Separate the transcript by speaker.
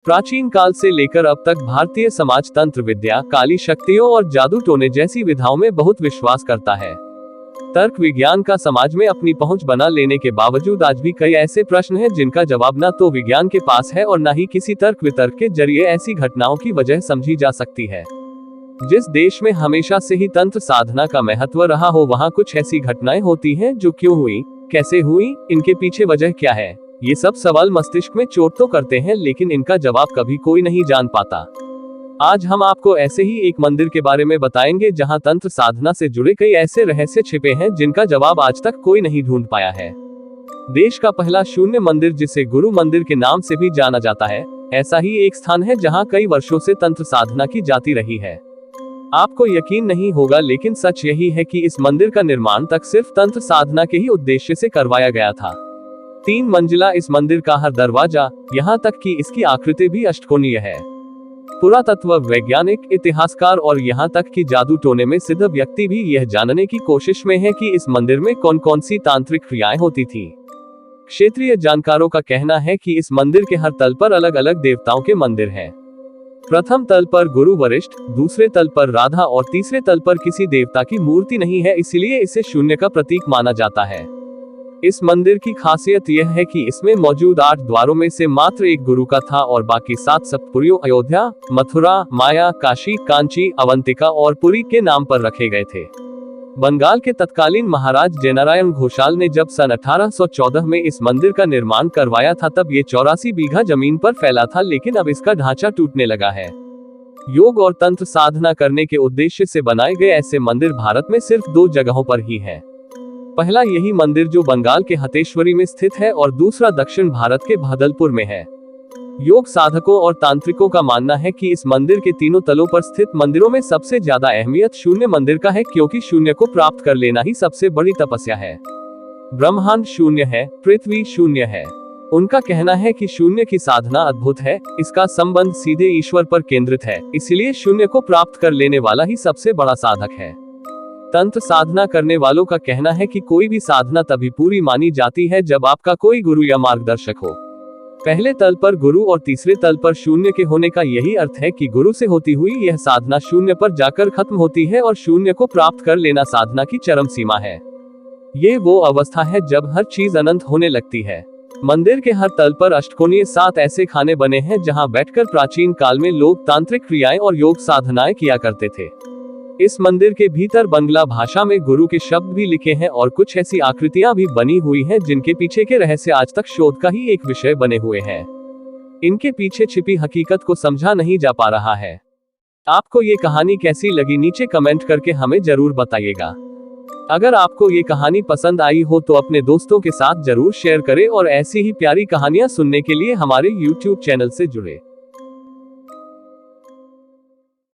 Speaker 1: प्राचीन काल से लेकर अब तक भारतीय समाज तंत्र विद्या, काली शक्तियों और जादू टोने जैसी विधाओं में बहुत विश्वास करता है। तर्क विज्ञान का समाज में अपनी पहुंच बना लेने के बावजूद आज भी कई ऐसे प्रश्न हैं जिनका जवाब न तो विज्ञान के पास है और न ही किसी तर्क वितर्क के जरिए ऐसी घटनाओं की वजह समझी जा सकती है। जिस देश में हमेशा से ही तंत्र साधना का महत्व रहा हो, वहाँ कुछ ऐसी घटनाएं होती हैं जो क्यों हुई, कैसे हुई, इनके पीछे वजह क्या है, ये सब सवाल मस्तिष्क में चोट तो करते हैं, लेकिन इनका जवाब कभी कोई नहीं जान पाता। आज हम आपको ऐसे ही एक मंदिर के बारे में बताएंगे जहां तंत्र साधना से जुड़े कई ऐसे रहस्य छिपे हैं जिनका जवाब आज तक कोई नहीं ढूंढ पाया है। देश का पहला शून्य मंदिर, जिसे गुरु मंदिर के नाम से भी जाना जाता है, ऐसा ही एक स्थान है जहां कई वर्षों से तंत्र साधना की जाती रही है। आपको यकीन नहीं होगा, लेकिन सच यही है कि इस मंदिर का निर्माण तक सिर्फ तंत्र साधना के ही उद्देश्य से करवाया गया था। 3 मंजिला इस मंदिर का हर दरवाजा, यहाँ तक कि इसकी आकृति भी अष्टकोणीय है। पुरातत्व वैज्ञानिक, इतिहासकार और यहाँ तक कि जादू टोने में सिद्ध व्यक्ति भी यह जानने की कोशिश में है कि इस मंदिर में कौन कौन सी तांत्रिक क्रियाएं होती थी। क्षेत्रीय जानकारों का कहना है कि इस मंदिर के हर तल पर अलग अलग देवताओं के मंदिर हैं। प्रथम तल पर गुरु वरिष्ठ, दूसरे तल पर राधा और तीसरे तल पर किसी देवता की मूर्ति नहीं है, इसलिए इसे शून्य का प्रतीक माना जाता है। इस मंदिर की खासियत यह है कि इसमें मौजूद 8 द्वारों में से मात्र एक गुरु का था और बाकी 7 सप्तपुरियों अयोध्या, मथुरा, माया, काशी, कांची, अवंतिका और पुरी के नाम पर रखे गए थे। बंगाल के तत्कालीन महाराज जयनारायण घोषाल ने जब सन 1814 में इस मंदिर का निर्माण करवाया था, तब ये 84 बीघा जमीन पर फैला था, लेकिन अब इसका ढांचा टूटने लगा है। योग और तंत्र साधना करने के उद्देश्य से बनाए गए ऐसे मंदिर भारत में सिर्फ 2 जगहों पर ही है। पहला यही मंदिर जो बंगाल के हतेश्वरी में स्थित है और दूसरा दक्षिण भारत के भागलपुर में है। योग साधकों और तांत्रिकों का मानना है कि इस मंदिर के तीनों तलों पर स्थित मंदिरों में सबसे ज्यादा अहमियत शून्य मंदिर का है, क्योंकि शून्य को प्राप्त कर लेना ही सबसे बड़ी तपस्या है। ब्रह्मांड शून्य है, पृथ्वी शून्य है। उनका कहना है कि शून्य की साधना अद्भुत है, इसका संबंध सीधे ईश्वर पर केंद्रित है, इसलिए शून्य को प्राप्त कर लेने वाला ही सबसे बड़ा साधक है। तंत्र साधना करने वालों का कहना है कि कोई भी साधना तभी पूरी मानी जाती है जब आपका कोई गुरु या मार्गदर्शक हो। पहले तल पर गुरु और तीसरे तल पर शून्य के होने का यही अर्थ है कि गुरु से होती हुई यह साधना शून्य पर जाकर खत्म होती है और शून्य को प्राप्त कर लेना साधना की चरम सीमा है। ये वो अवस्था है जब हर चीज अनंत होने लगती है। मंदिर के हर तल पर अष्टकोणीय 7 ऐसे खाने बने हैं जहां बैठकर प्राचीन काल में लोग तांत्रिक क्रियाएं और योग साधनाएं किया करते थे। इस मंदिर के भीतर बंगला भाषा में गुरु के शब्द भी लिखे हैं और कुछ ऐसी आकृतियां भी बनी हुई हैं जिनके पीछे के रहस्य आज तक शोध का ही एक विषय बने हुए हैं। इनके पीछे छिपी हकीकत को समझा नहीं जा पा रहा है। आपको ये कहानी कैसी लगी, नीचे कमेंट करके हमें जरूर बताइएगा। अगर आपको ये कहानी पसंद आई हो तो अपने दोस्तों के साथ जरूर शेयर करें और ऐसी ही प्यारी कहानियां सुनने के लिए हमारे YouTube चैनल से जुड़े।